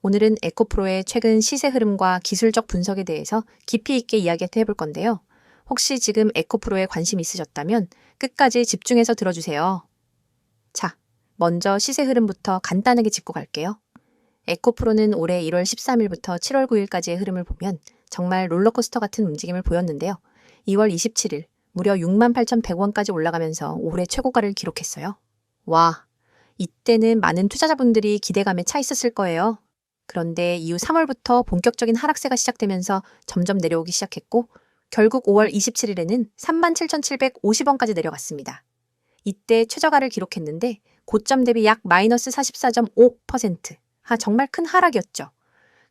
오늘은 에코프로의 최근 시세 흐름과 기술적 분석에 대해서 깊이 있게 이야기 해볼 건데요. 혹시 지금 에코프로에 관심 있으셨다면 끝까지 집중해서 들어주세요. 자, 먼저 시세 흐름부터 간단하게 짚고 갈게요. 에코프로는 올해 1월 13일부터 7월 9일까지의 흐름을 보면 정말 롤러코스터 같은 움직임을 보였는데요. 2월 27일 무려 68,100원까지 올라가면서 올해 최고가를 기록했어요. 와, 이때는 많은 투자자분들이 기대감에 차 있었을 거예요. 그런데 이후 3월부터 본격적인 하락세가 시작되면서 점점 내려오기 시작했고 결국 5월 27일에는 37,750원까지 내려갔습니다. 이때 최저가를 기록했는데 고점 대비 약 마이너스 44.5%. 정말 큰 하락이었죠.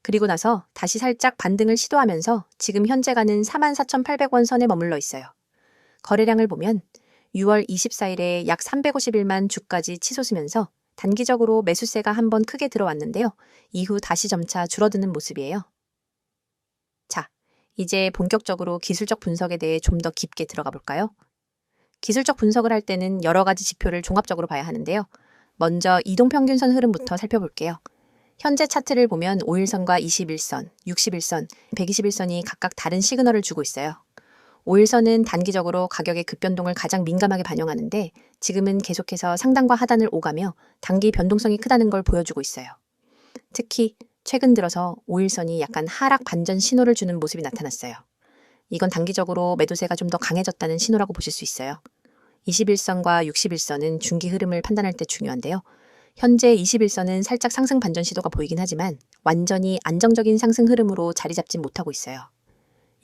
그리고 나서 다시 살짝 반등을 시도하면서 지금 현재가는 44,800원 선에 머물러 있어요. 거래량을 보면 6월 24일에 약 351만 주까지 치솟으면서 단기적으로 매수세가 한번 크게 들어왔는데요. 이후 다시 점차 줄어드는 모습이에요. 자, 이제 본격적으로 기술적 분석에 대해 좀 더 깊게 들어가 볼까요? 기술적 분석을 할 때는 여러 가지 지표를 종합적으로 봐야 하는데요. 먼저 이동평균선 흐름부터 살펴볼게요. 현재 차트를 보면 5일선과 21선, 61선, 121선이 각각 다른 시그널을 주고 있어요. 5일선은 단기적으로 가격의 급변동을 가장 민감하게 반영하는데 지금은 계속해서 상단과 하단을 오가며 단기 변동성이 크다는 걸 보여주고 있어요. 특히 최근 들어서 5일선이 약간 하락 반전 신호를 주는 모습이 나타났어요. 이건 단기적으로 매도세가 좀 더 강해졌다는 신호라고 보실 수 있어요. 21선과 61선은 중기 흐름을 판단할 때 중요한데요. 현재 21선은 살짝 상승 반전 시도가 보이긴 하지만 완전히 안정적인 상승 흐름으로 자리 잡진 못하고 있어요.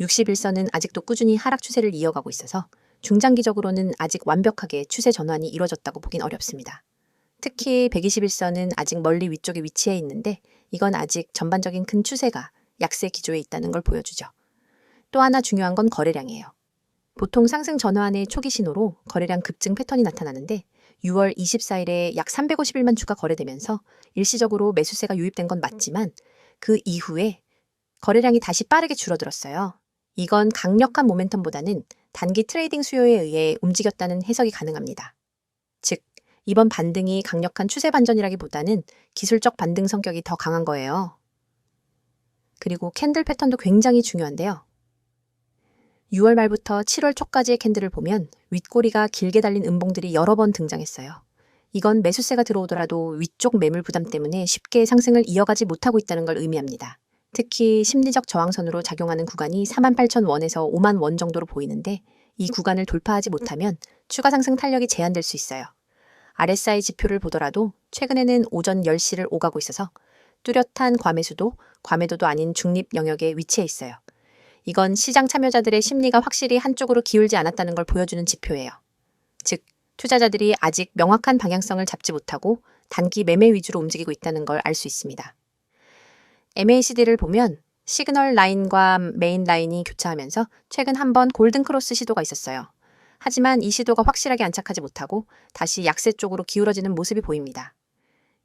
61선은 아직도 꾸준히 하락 추세를 이어가고 있어서 중장기적으로는 아직 완벽하게 추세 전환이 이루어졌다고 보긴 어렵습니다. 특히 121선은 아직 멀리 위쪽에 위치해 있는데 이건 아직 전반적인 큰 추세가 약세 기조에 있다는 걸 보여주죠. 또 하나 중요한 건 거래량이에요. 보통 상승 전환의 초기 신호로 거래량 급증 패턴이 나타나는데 6월 24일에 약 351만 주가 거래되면서 일시적으로 매수세가 유입된 건 맞지만 그 이후에 거래량이 다시 빠르게 줄어들었어요. 이건 강력한 모멘텀보다는 단기 트레이딩 수요에 의해 움직였다는 해석이 가능합니다. 즉, 이번 반등이 강력한 추세 반전이라기보다는 기술적 반등 성격이 더 강한 거예요. 그리고 캔들 패턴도 굉장히 중요한데요. 6월 말부터 7월 초까지의 캔들을 보면 윗꼬리가 길게 달린 음봉들이 여러 번 등장했어요. 이건 매수세가 들어오더라도 위쪽 매물 부담 때문에 쉽게 상승을 이어가지 못하고 있다는 걸 의미합니다. 특히 심리적 저항선으로 작용하는 구간이 48,000원에서 5만 원 정도로 보이는데 이 구간을 돌파하지 못하면 추가 상승 탄력이 제한될 수 있어요. RSI 지표를 보더라도 최근에는 오전 10시를 오가고 있어서 뚜렷한 과매도도 아닌 중립 영역에 위치해 있어요. 이건 시장 참여자들의 심리가 확실히 한쪽으로 기울지 않았다는 걸 보여주는 지표예요. 즉, 투자자들이 아직 명확한 방향성을 잡지 못하고 단기 매매 위주로 움직이고 있다는 걸 알 수 있습니다. MACD를 보면 시그널 라인과 메인 라인이 교차하면서 최근 한번 골든 크로스 시도가 있었어요. 하지만 이 시도가 확실하게 안착하지 못하고 다시 약세 쪽으로 기울어지는 모습이 보입니다.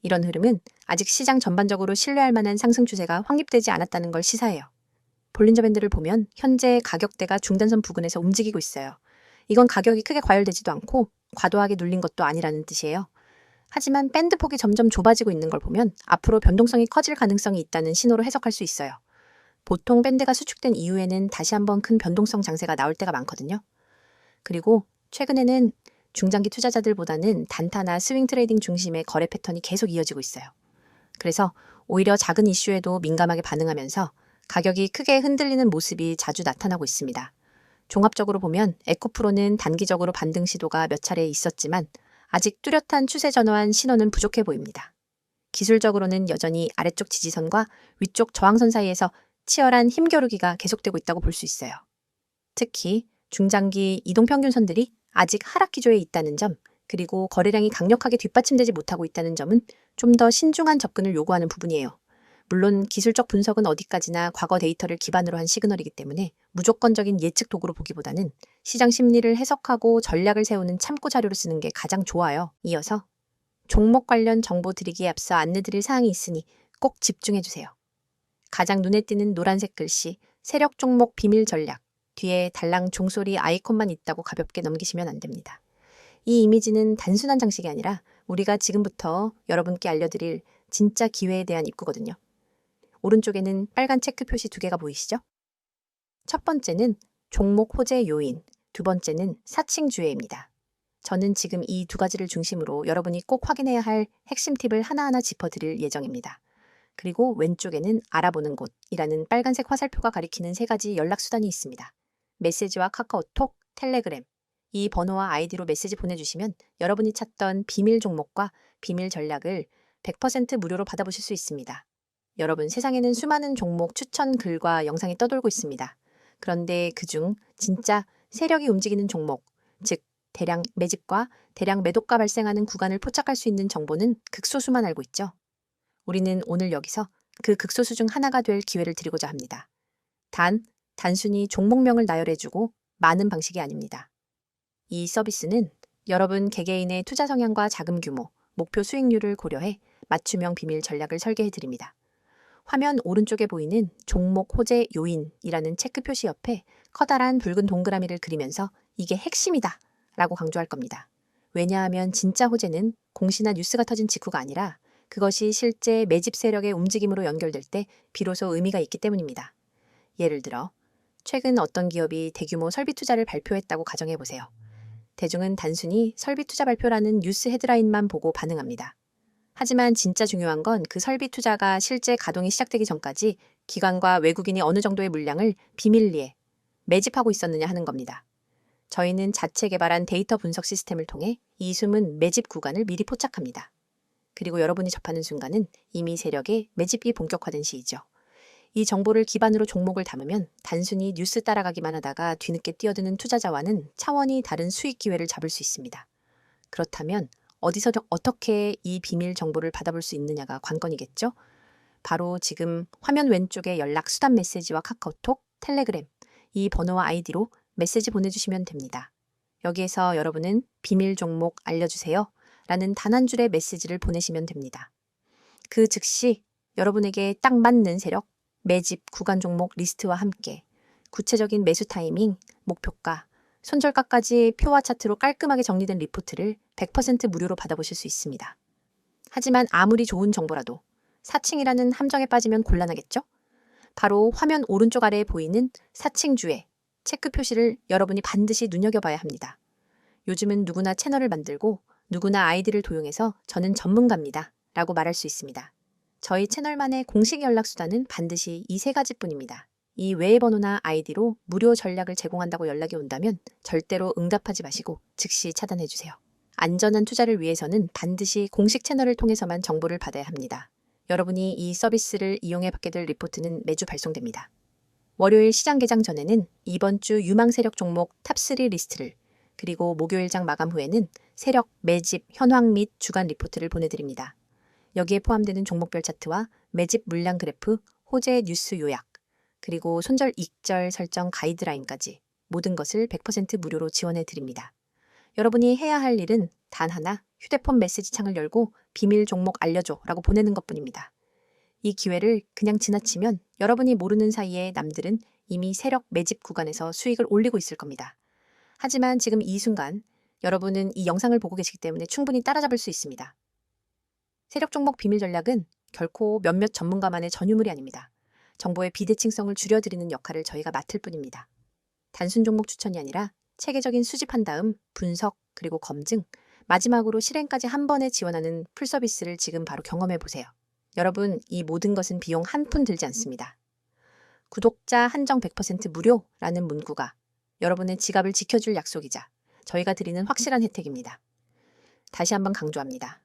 이런 흐름은 아직 시장 전반적으로 신뢰할 만한 상승 추세가 확립되지 않았다는 걸 시사해요. 볼린저 밴드를 보면 현재 가격대가 중단선 부근에서 움직이고 있어요. 이건 가격이 크게 과열되지도 않고 과도하게 눌린 것도 아니라는 뜻이에요. 하지만 밴드 폭이 점점 좁아지고 있는 걸 보면 앞으로 변동성이 커질 가능성이 있다는 신호로 해석할 수 있어요. 보통 밴드가 수축된 이후에는 다시 한번 큰 변동성 장세가 나올 때가 많거든요. 그리고 최근에는 중장기 투자자들보다는 단타나 스윙 트레이딩 중심의 거래 패턴이 계속 이어지고 있어요. 그래서 오히려 작은 이슈에도 민감하게 반응하면서 가격이 크게 흔들리는 모습이 자주 나타나고 있습니다. 종합적으로 보면 에코프로는 단기적으로 반등 시도가 몇 차례 있었지만 아직 뚜렷한 추세 전환 신호는 부족해 보입니다. 기술적으로는 여전히 아래쪽 지지선과 위쪽 저항선 사이에서 치열한 힘겨루기가 계속되고 있다고 볼 수 있어요. 특히 중장기 이동평균선들이 아직 하락 기조에 있다는 점, 그리고 거래량이 강력하게 뒷받침되지 못하고 있다는 점은 좀 더 신중한 접근을 요구하는 부분이에요. 물론 기술적 분석은 어디까지나 과거 데이터를 기반으로 한 시그널이기 때문에 무조건적인 예측 도구로 보기보다는 시장 심리를 해석하고 전략을 세우는 참고 자료를 쓰는 게 가장 좋아요. 이어서 종목 관련 정보 드리기에 앞서 안내드릴 사항이 있으니 꼭 집중해주세요. 가장 눈에 띄는 노란색 글씨, 세력 종목 비밀 전략, 뒤에 달랑 종소리 아이콘만 있다고 가볍게 넘기시면 안 됩니다. 이 이미지는 단순한 장식이 아니라 우리가 지금부터 여러분께 알려드릴 진짜 기회에 대한 입구거든요. 오른쪽에는 빨간 체크 표시 2개가 보이시죠? 첫 번째는 종목 호재 요인, 두 번째는 사칭 주회입니다. 저는 지금 이 2가지를 중심으로 여러분이 꼭 확인해야 할 핵심 팁을 하나하나 짚어드릴 예정입니다. 그리고 왼쪽에는 알아보는 곳이라는 빨간색 화살표가 가리키는 3가지 연락수단이 있습니다. 메시지와 카카오톡, 텔레그램. 이 번호와 아이디로 메시지 보내주시면 여러분이 찾던 비밀 종목과 비밀 전략을 100% 무료로 받아보실 수 있습니다. 여러분, 세상에는 수많은 종목 추천 글과 영상이 떠돌고 있습니다. 그런데 그중 진짜 세력이 움직이는 종목, 즉 대량 매집과 대량 매도가 발생하는 구간을 포착할 수 있는 정보는 극소수만 알고 있죠. 우리는 오늘 여기서 그 극소수 중 하나가 될 기회를 드리고자 합니다. 단순히 종목명을 나열해주고 많은 방식이 아닙니다. 이 서비스는 여러분 개개인의 투자 성향과 자금 규모, 목표 수익률을 고려해 맞춤형 비밀 전략을 설계해드립니다. 화면 오른쪽에 보이는 종목 호재 요인이라는 체크 표시 옆에 커다란 붉은 동그라미를 그리면서 이게 핵심이다 라고 강조할 겁니다. 왜냐하면 진짜 호재는 공시나 뉴스가 터진 직후가 아니라 그것이 실제 매집 세력의 움직임으로 연결될 때 비로소 의미가 있기 때문입니다. 예를 들어 최근 어떤 기업이 대규모 설비 투자를 발표했다고 가정해보세요. 대중은 단순히 설비 투자 발표라는 뉴스 헤드라인만 보고 반응합니다. 하지만 진짜 중요한 건 그 설비 투자가 실제 가동이 시작되기 전까지 기관과 외국인이 어느 정도의 물량을 비밀리에 매집하고 있었느냐 하는 겁니다. 저희는 자체 개발한 데이터 분석 시스템을 통해 이 숨은 매집 구간을 미리 포착합니다. 그리고 여러분이 접하는 순간은 이미 세력의 매집이 본격화된 시이죠. 이 정보를 기반으로 종목을 담으면 단순히 뉴스 따라가기만 하다가 뒤늦게 뛰어드는 투자자와는 차원이 다른 수익 기회를 잡을 수 있습니다. 그렇다면 어디서 어떻게 이 비밀 정보를 받아볼 수 있느냐가 관건이겠죠? 바로 지금 화면 왼쪽에 연락 수단 메시지와 카카오톡, 텔레그램, 이 번호와 아이디로 메시지 보내주시면 됩니다. 여기에서 여러분은 비밀 종목 알려주세요 라는 단 한 줄의 메시지를 보내시면 됩니다. 그 즉시 여러분에게 딱 맞는 세력, 매집, 구간 종목 리스트와 함께 구체적인 매수 타이밍, 목표가, 손절가까지 표와 차트로 깔끔하게 정리된 리포트를 100% 무료로 받아보실 수 있습니다. 하지만 아무리 좋은 정보라도 사칭이라는 함정에 빠지면 곤란하겠죠? 바로 화면 오른쪽 아래에 보이는 사칭주의 체크 표시를 여러분이 반드시 눈여겨봐야 합니다. 요즘은 누구나 채널을 만들고 누구나 아이디를 도용해서 저는 전문가입니다 라고 말할 수 있습니다. 저희 채널만의 공식 연락수단은 반드시 이 3가지뿐입니다. 이 외의 번호나 아이디로 무료 전략을 제공한다고 연락이 온다면 절대로 응답하지 마시고 즉시 차단해주세요. 안전한 투자를 위해서는 반드시 공식 채널을 통해서만 정보를 받아야 합니다. 여러분이 이 서비스를 이용해 받게 될 리포트는 매주 발송됩니다. 월요일 시장 개장 전에는 이번 주 유망 세력 종목 탑3 리스트를, 그리고 목요일장 마감 후에는 세력, 매집, 현황 및 주간 리포트를 보내드립니다. 여기에 포함되는 종목별 차트와 매집 물량 그래프, 호재 뉴스 요약, 그리고 손절 익절 설정 가이드라인까지 모든 것을 100% 무료로 지원해 드립니다. 여러분이 해야 할 일은 단 하나, 휴대폰 메시지 창을 열고 비밀 종목 알려줘 라고 보내는 것뿐입니다. 이 기회를 그냥 지나치면 여러분이 모르는 사이에 남들은 이미 세력 매집 구간에서 수익을 올리고 있을 겁니다. 하지만 지금 이 순간 여러분은 이 영상을 보고 계시기 때문에 충분히 따라잡을 수 있습니다. 세력 종목 비밀 전략은 결코 몇몇 전문가만의 전유물이 아닙니다. 정보의 비대칭성을 줄여드리는 역할을 저희가 맡을 뿐입니다. 단순 종목 추천이 아니라 체계적인 수집한 다음 분석, 그리고 검증, 마지막으로 실행까지 한 번에 지원하는 풀서비스를 지금 바로 경험해 보세요. 여러분, 이 모든 것은 비용 한 푼 들지 않습니다. 구독자 한정 100% 무료라는 문구가 여러분의 지갑을 지켜줄 약속이자 저희가 드리는 확실한 혜택입니다. 다시 한번 강조합니다.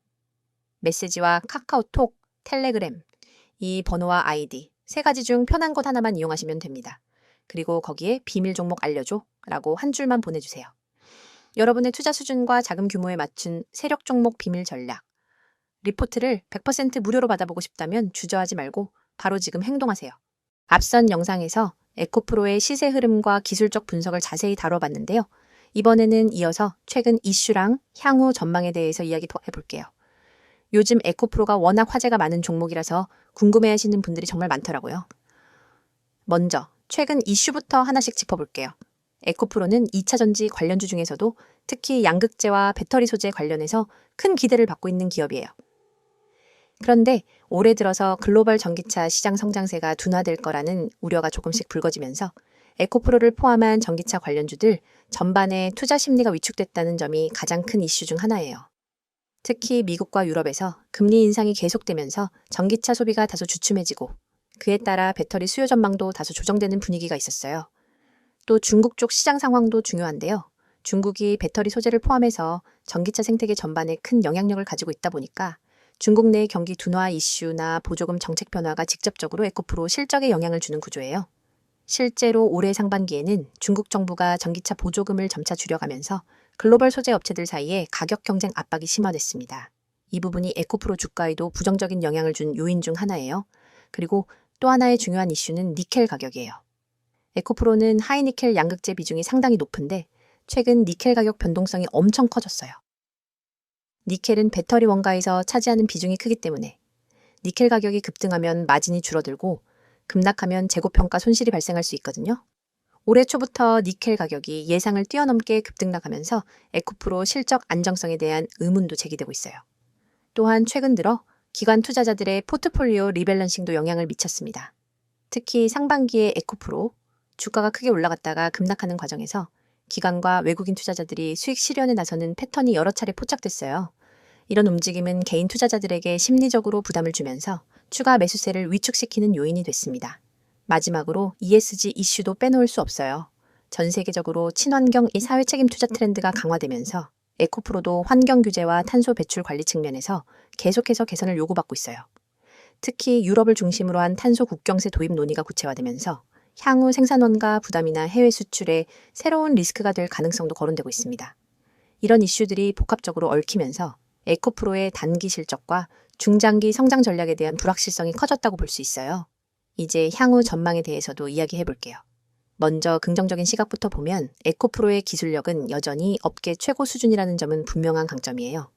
메시지와 카카오톡, 텔레그램, 이 번호와 아이디 3가지 중 편한 것 하나만 이용하시면 됩니다. 그리고 거기에 비밀 종목 알려줘 라고 한 줄만 보내주세요. 여러분의 투자 수준과 자금 규모에 맞춘 세력 종목 비밀 전략, 리포트를 100% 무료로 받아보고 싶다면 주저하지 말고 바로 지금 행동하세요. 앞선 영상에서 에코프로의 시세 흐름과 기술적 분석을 자세히 다뤄봤는데요. 이번에는 이어서 최근 이슈랑 향후 전망에 대해서 이야기 더 해볼게요. 요즘 에코프로가 워낙 화제가 많은 종목이라서 궁금해하시는 분들이 정말 많더라고요. 먼저 최근 이슈부터 하나씩 짚어볼게요. 에코프로는 2차전지 관련주 중에서도 특히 양극재와 배터리 소재 관련해서 큰 기대를 받고 있는 기업이에요. 그런데 올해 들어서 글로벌 전기차 시장 성장세가 둔화될 거라는 우려가 조금씩 불거지면서 에코프로를 포함한 전기차 관련주들 전반에 투자 심리가 위축됐다는 점이 가장 큰 이슈 중 하나예요. 특히 미국과 유럽에서 금리 인상이 계속되면서 전기차 소비가 다소 주춤해지고 그에 따라 배터리 수요 전망도 다소 조정되는 분위기가 있었어요. 또 중국 쪽 시장 상황도 중요한데요. 중국이 배터리 소재를 포함해서 전기차 생태계 전반에 큰 영향력을 가지고 있다 보니까 중국 내 경기 둔화 이슈나 보조금 정책 변화가 직접적으로 에코프로 실적에 영향을 주는 구조예요. 실제로 올해 상반기에는 중국 정부가 전기차 보조금을 점차 줄여가면서 글로벌 소재 업체들 사이에 가격 경쟁 압박이 심화됐습니다. 이 부분이 에코프로 주가에도 부정적인 영향을 준 요인 중 하나예요. 그리고 또 하나의 중요한 이슈는 니켈 가격이에요. 에코프로는 하이니켈 양극재 비중이 상당히 높은데 최근 니켈 가격 변동성이 엄청 커졌어요. 니켈은 배터리 원가에서 차지하는 비중이 크기 때문에 니켈 가격이 급등하면 마진이 줄어들고 급락하면 재고평가 손실이 발생할 수 있거든요. 올해 초부터 니켈 가격이 예상을 뛰어넘게 급등락하면서 에코프로 실적 안정성에 대한 의문도 제기되고 있어요. 또한 최근 들어 기관 투자자들의 포트폴리오 리밸런싱도 영향을 미쳤습니다. 특히 상반기에 에코프로 주가가 크게 올라갔다가 급락하는 과정에서 기관과 외국인 투자자들이 수익 실현에 나서는 패턴이 여러 차례 포착됐어요. 이런 움직임은 개인 투자자들에게 심리적으로 부담을 주면서 추가 매수세를 위축시키는 요인이 됐습니다. 마지막으로 ESG 이슈도 빼놓을 수 없어요. 전 세계적으로 친환경 사회 책임 투자 트렌드가 강화되면서 에코프로도 환경 규제와 탄소 배출 관리 측면에서 계속해서 개선을 요구받고 있어요. 특히 유럽을 중심으로 한 탄소 국경세 도입 논의가 구체화되면서 향후 생산원가 부담이나 해외 수출에 새로운 리스크가 될 가능성도 거론되고 있습니다. 이런 이슈들이 복합적으로 얽히면서 에코프로의 단기 실적과 중장기 성장 전략에 대한 불확실성이 커졌다고 볼 수 있어요. 이제 향후 전망에 대해서도 이야기해 볼게요. 먼저 긍정적인 시각부터 보면 에코프로의 기술력은 여전히 업계 최고 수준이라는 점은 분명한 강점이에요.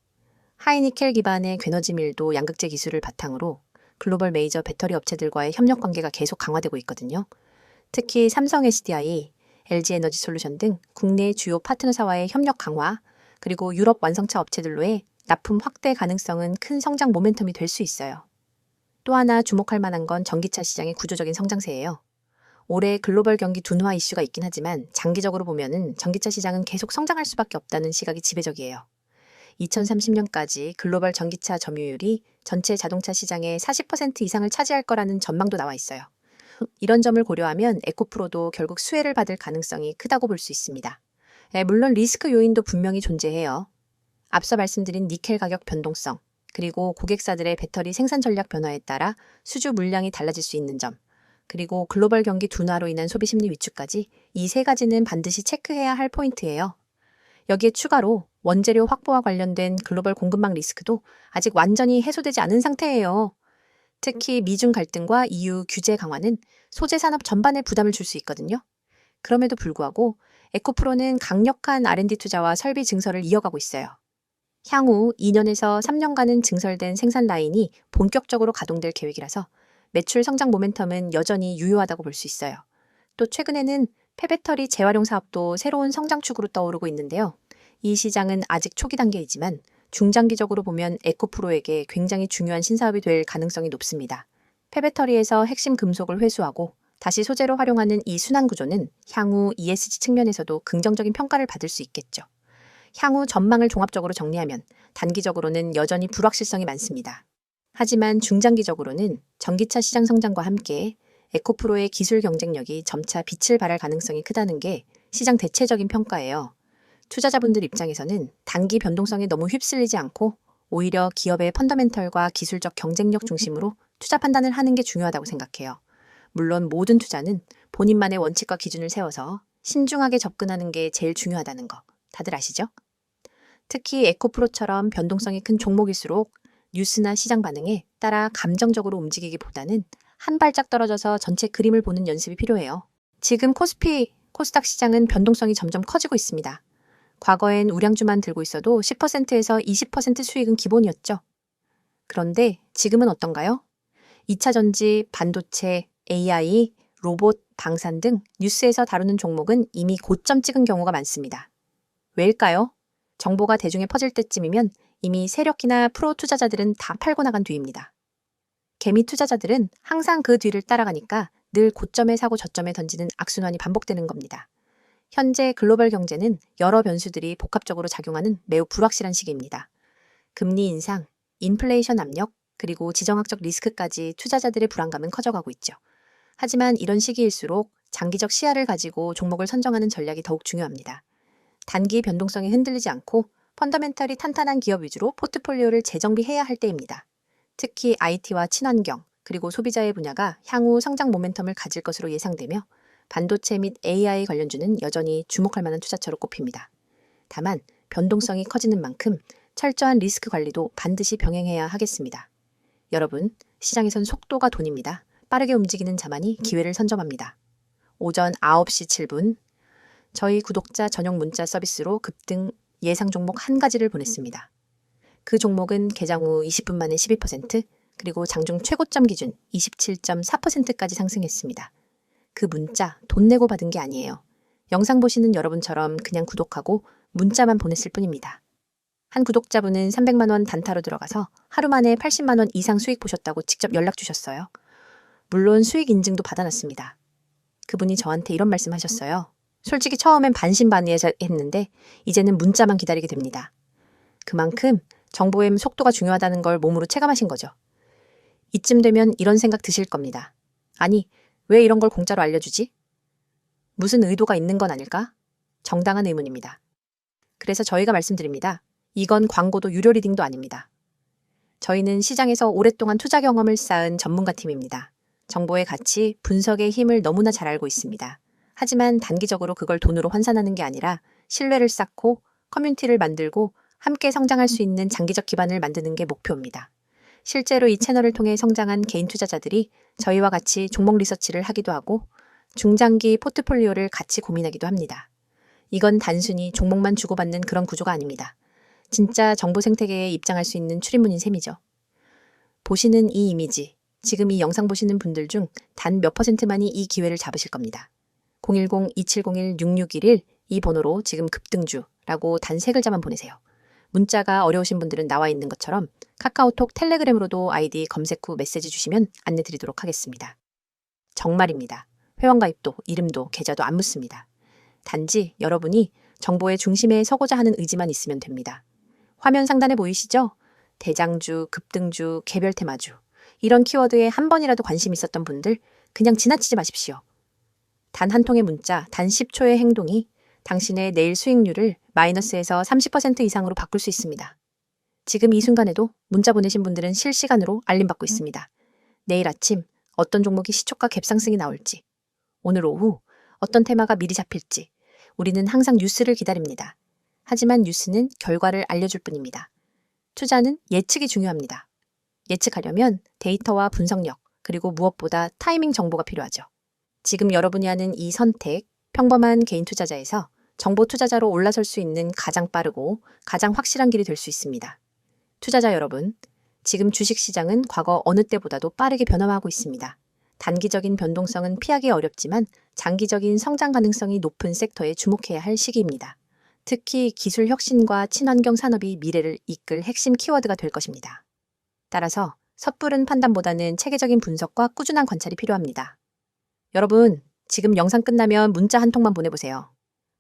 하이니켈 기반의 괴너지 밀도 양극재 기술을 바탕으로 글로벌 메이저 배터리 업체들과의 협력 관계가 계속 강화되고 있거든요. 특히 삼성 SDI, LG 에너지 솔루션 등 국내 주요 파트너사와의 협력 강화, 그리고 유럽 완성차 업체들로의 납품 확대 가능성은 큰 성장 모멘텀이 될 수 있어요. 또 하나 주목할 만한 건 전기차 시장의 구조적인 성장세예요. 올해 글로벌 경기 둔화 이슈가 있긴 하지만 장기적으로 보면은 전기차 시장은 계속 성장할 수밖에 없다는 시각이 지배적이에요. 2030년까지 글로벌 전기차 점유율이 전체 자동차 시장의 40% 이상을 차지할 거라는 전망도 나와 있어요. 이런 점을 고려하면 에코프로도 결국 수혜를 받을 가능성이 크다고 볼 수 있습니다. 물론 리스크 요인도 분명히 존재해요. 앞서 말씀드린 니켈 가격 변동성, 그리고 고객사들의 배터리 생산 전략 변화에 따라 수주 물량이 달라질 수 있는 점, 그리고 글로벌 경기 둔화로 인한 소비 심리 위축까지 이 세 가지는 반드시 체크해야 할 포인트예요. 여기에 추가로 원재료 확보와 관련된 글로벌 공급망 리스크도 아직 완전히 해소되지 않은 상태예요. 특히 미중 갈등과 EU 규제 강화는 소재 산업 전반에 부담을 줄 수 있거든요. 그럼에도 불구하고 에코프로는 강력한 R&D 투자와 설비 증설을 이어가고 있어요. 향후 2년에서 3년간은 증설된 생산 라인이 본격적으로 가동될 계획이라서 매출 성장 모멘텀은 여전히 유효하다고 볼 수 있어요. 또 최근에는 폐배터리 재활용 사업도 새로운 성장축으로 떠오르고 있는데요. 이 시장은 아직 초기 단계이지만 중장기적으로 보면 에코프로에게 굉장히 중요한 신사업이 될 가능성이 높습니다. 폐배터리에서 핵심 금속을 회수하고 다시 소재로 활용하는 이 순환 구조는 향후 ESG 측면에서도 긍정적인 평가를 받을 수 있겠죠. 향후 전망을 종합적으로 정리하면 단기적으로는 여전히 불확실성이 많습니다. 하지만 중장기적으로는 전기차 시장 성장과 함께 에코프로의 기술 경쟁력이 점차 빛을 발할 가능성이 크다는 게 시장 대체적인 평가예요. 투자자분들 입장에서는 단기 변동성에 너무 휩쓸리지 않고 오히려 기업의 펀더멘털과 기술적 경쟁력 중심으로 투자 판단을 하는 게 중요하다고 생각해요. 물론 모든 투자는 본인만의 원칙과 기준을 세워서 신중하게 접근하는 게 제일 중요하다는 거 다들 아시죠? 특히 에코프로처럼 변동성이 큰 종목일수록 뉴스나 시장 반응에 따라 감정적으로 움직이기보다는 한 발짝 떨어져서 전체 그림을 보는 연습이 필요해요. 지금 코스피, 코스닥 시장은 변동성이 점점 커지고 있습니다. 과거엔 우량주만 들고 있어도 10%에서 20% 수익은 기본이었죠. 그런데 지금은 어떤가요? 2차 전지, 반도체, AI, 로봇, 방산 등 뉴스에서 다루는 종목은 이미 고점 찍은 경우가 많습니다. 왜일까요? 정보가 대중에 퍼질 때쯤이면 이미 세력이나 프로 투자자들은 다 팔고 나간 뒤입니다. 개미 투자자들은 항상 그 뒤를 따라가니까 늘 고점에 사고 저점에 던지는 악순환이 반복되는 겁니다. 현재 글로벌 경제는 여러 변수들이 복합적으로 작용하는 매우 불확실한 시기입니다. 금리 인상, 인플레이션 압력, 그리고 지정학적 리스크까지 투자자들의 불안감은 커져가고 있죠. 하지만 이런 시기일수록 장기적 시야를 가지고 종목을 선정하는 전략이 더욱 중요합니다. 단기 변동성이 흔들리지 않고 펀더멘털이 탄탄한 기업 위주로 포트폴리오를 재정비해야 할 때입니다. 특히 IT와 친환경, 그리고 소비자의 분야가 향후 성장 모멘텀을 가질 것으로 예상되며 반도체 및 AI 관련주는 여전히 주목할 만한 투자처로 꼽힙니다. 다만 변동성이 커지는 만큼 철저한 리스크 관리도 반드시 병행해야 하겠습니다. 여러분, 시장에선 속도가 돈입니다. 빠르게 움직이는 자만이 기회를 선점합니다. 오전 9시 7분, 저희 구독자 전용 문자 서비스로 급등 예상 종목 한 가지를 보냈습니다. 그 종목은 개장 후 20분 만에 12%, 그리고 장중 최고점 기준 27.4%까지 상승했습니다. 그 문자 돈 내고 받은 게 아니에요. 영상 보시는 여러분처럼 그냥 구독하고 문자만 보냈을 뿐입니다. 한 구독자분은 300만 원 단타로 들어가서 하루 만에 80만 원 이상 수익 보셨다고 직접 연락 주셨어요. 물론 수익 인증도 받아놨습니다. 그분이 저한테 이런 말씀 하셨어요. 솔직히 처음엔 반신반의했는데 이제는 문자만 기다리게 됩니다. 그만큼 정보의 속도가 중요하다는 걸 몸으로 체감하신 거죠. 이쯤 되면 이런 생각 드실 겁니다. 아니, 왜 이런 걸 공짜로 알려주지? 무슨 의도가 있는 건 아닐까? 정당한 의문입니다. 그래서 저희가 말씀드립니다. 이건 광고도 유료 리딩도 아닙니다. 저희는 시장에서 오랫동안 투자 경험을 쌓은 전문가 팀입니다. 정보의 가치, 분석의 힘을 너무나 잘 알고 있습니다. 하지만 단기적으로 그걸 돈으로 환산하는 게 아니라 신뢰를 쌓고 커뮤니티를 만들고 함께 성장할 수 있는 장기적 기반을 만드는 게 목표입니다. 실제로 이 채널을 통해 성장한 개인 투자자들이 저희와 같이 종목 리서치를 하기도 하고 중장기 포트폴리오를 같이 고민하기도 합니다. 이건 단순히 종목만 주고받는 그런 구조가 아닙니다. 진짜 정보 생태계에 입장할 수 있는 출입문인 셈이죠. 보시는 이 이미지, 지금 이 영상 보시는 분들 중 단 몇 %만이 이 기회를 잡으실 겁니다. 010-2701-6611 이 번호로 지금 급등주라고 단 3글자만 보내세요. 문자가 어려우신 분들은 나와 있는 것처럼 카카오톡, 텔레그램으로도 아이디 검색 후 메시지 주시면 안내 드리도록 하겠습니다. 정말입니다. 회원가입도, 이름도, 계좌도 안 묻습니다. 단지 여러분이 정보의 중심에 서고자 하는 의지만 있으면 됩니다. 화면 상단에 보이시죠? 대장주, 급등주, 개별 테마주 이런 키워드에 한 번이라도 관심 있었던 분들 그냥 지나치지 마십시오. 단 한 통의 문자, 단 10초의 행동이 당신의 내일 수익률을 마이너스에서 30% 이상으로 바꿀 수 있습니다. 지금 이 순간에도 문자 보내신 분들은 실시간으로 알림받고 있습니다. 내일 아침 어떤 종목이 시초가 갭상승이 나올지, 오늘 오후 어떤 테마가 미리 잡힐지 우리는 항상 뉴스를 기다립니다. 하지만 뉴스는 결과를 알려줄 뿐입니다. 투자는 예측이 중요합니다. 예측하려면 데이터와 분석력, 그리고 무엇보다 타이밍 정보가 필요하죠. 지금 여러분이 하는 이 선택, 평범한 개인 투자자에서 정보 투자자로 올라설 수 있는 가장 빠르고 가장 확실한 길이 될 수 있습니다. 투자자 여러분, 지금 주식시장은 과거 어느 때보다도 빠르게 변화하고 있습니다. 단기적인 변동성은 피하기 어렵지만 장기적인 성장 가능성이 높은 섹터에 주목해야 할 시기입니다. 특히 기술 혁신과 친환경 산업이 미래를 이끌 핵심 키워드가 될 것입니다. 따라서 섣부른 판단보다는 체계적인 분석과 꾸준한 관찰이 필요합니다. 여러분, 지금 영상 끝나면 문자 한 통만 보내보세요.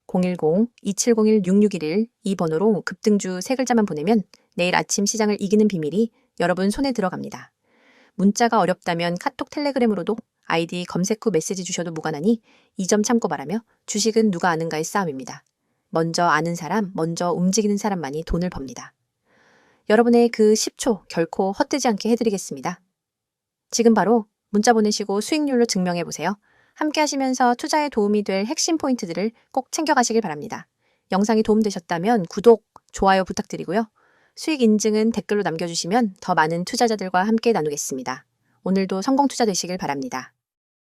010-2701-6611 이 번호로 급등주 3글자만 보내면 내일 아침 시장을 이기는 비밀이 여러분 손에 들어갑니다. 문자가 어렵다면 카톡 텔레그램으로도 아이디 검색 후 메시지 주셔도 무관하니 이 점 참고 바라며 주식은 누가 아는가의 싸움입니다. 먼저 아는 사람, 먼저 움직이는 사람만이 돈을 법니다. 여러분의 그 10초 결코 헛되지 않게 해드리겠습니다. 지금 바로 문자 보내시고 수익률로 증명해보세요. 함께 하시면서 투자에 도움이 될 핵심 포인트들을 꼭 챙겨가시길 바랍니다. 영상이 도움되셨다면 구독, 좋아요 부탁드리고요. 수익 인증은 댓글로 남겨주시면 더 많은 투자자들과 함께 나누겠습니다. 오늘도 성공 투자 되시길 바랍니다.